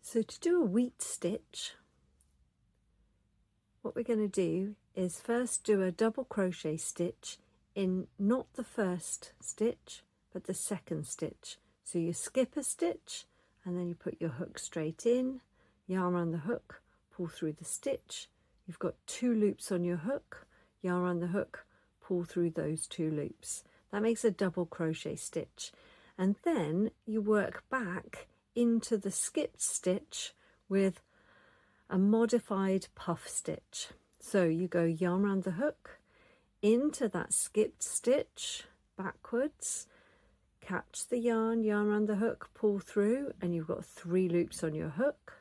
So to do a wheat stitch, what we're going to do is first do a double crochet stitch in not the first stitch but the second stitch. So you skip a stitch and then you put your hook straight in, yarn around the hook, pull through the stitch. You've got 2 loops on your hook, yarn around the hook, pull through those 2 loops. That makes a double crochet stitch. And then you work back into the skipped stitch with a modified puff stitch. So you go yarn around the hook, into that skipped stitch, backwards, catch the yarn, yarn around the hook, pull through, and you've got 3 loops on your hook.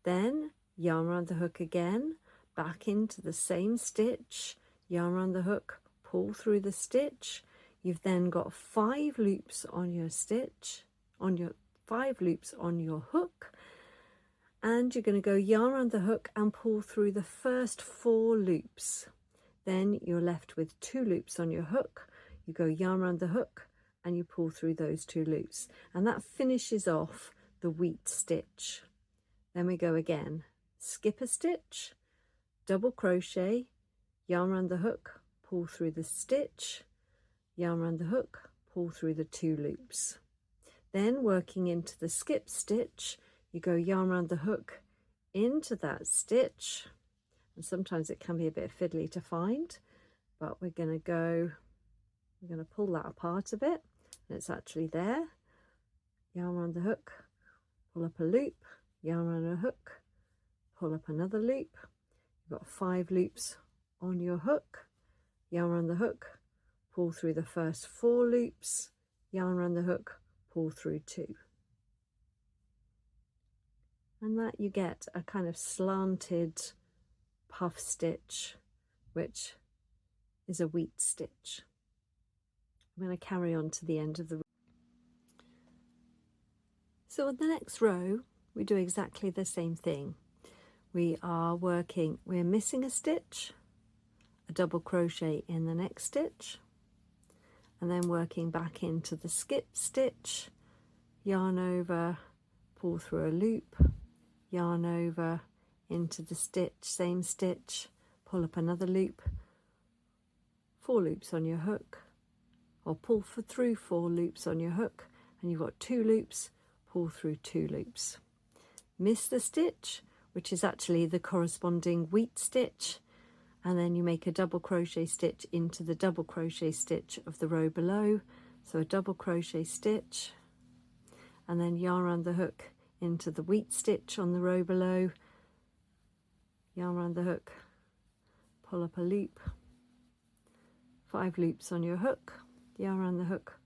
Then yarn around the hook again, back into the same stitch, yarn around the hook, pull through the stitch. You've then got 5 loops on your stitch, 5 loops on your hook, and you're going to go yarn around the hook and pull through the first 4 loops. Then you're left with 2 loops on your hook. You go yarn around the hook and you pull through those 2 loops, and that finishes off the wheat stitch. Then we go again, skip a stitch, double crochet, yarn around the hook, pull through the stitch, yarn around the hook, pull through the 2 loops. Then working into the skip stitch, you go yarn around the hook into that stitch, and sometimes it can be a bit fiddly to find, but we're going to pull that apart a bit, and it's actually there. Yarn around the hook, pull up a loop, yarn around a hook, pull up another loop. You've got 5 loops on your hook, yarn around the hook, pull through the first 4 loops, yarn around the hook, pull through 2. And that you get a kind of slanted puff stitch, which is a wheat stitch. I'm going to carry on to the end of the row. So in the next row, we do exactly the same thing. We're missing a stitch, a double crochet in the next stitch, and then working back into the skip stitch, yarn over, pull through a loop, yarn over into the stitch, same stitch, pull up another loop, 4 loops on your hook, or pull through 4 loops on your hook, and you've got 2 loops, pull through 2 loops. Miss the stitch, which is actually the corresponding wheat stitch, and then you make a double crochet stitch into the double crochet stitch of the row below. So a double crochet stitch, and then yarn around the hook into the wheat stitch on the row below, yarn around the hook, pull up a loop, 5 loops on your hook, yarn around the hook,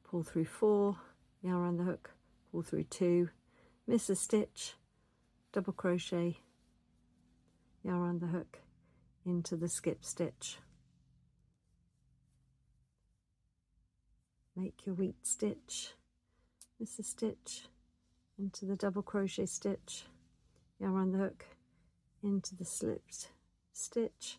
pull through 4, yarn around the hook, pull through 2, miss a stitch, double crochet, yarn around the hook into the skip stitch. Make your wheat stitch, miss a stitch, into the double crochet stitch, yarn around the hook, into the slipped stitch,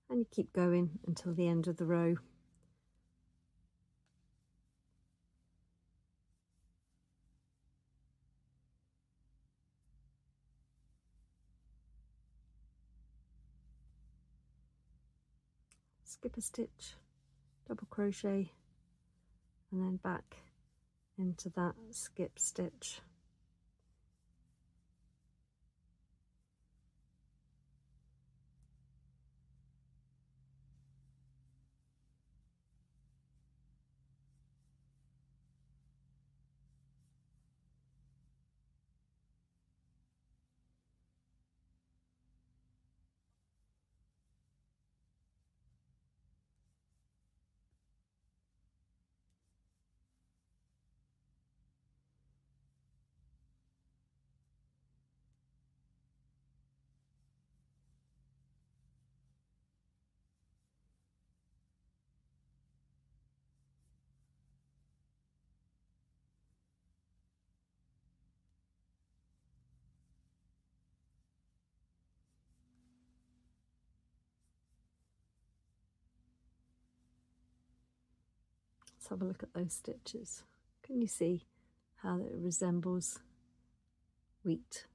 and you keep going until the end of the row. Skip a stitch, double crochet, and then back into that skip stitch. Let's have a look at those stitches. Can you see how it resembles wheat?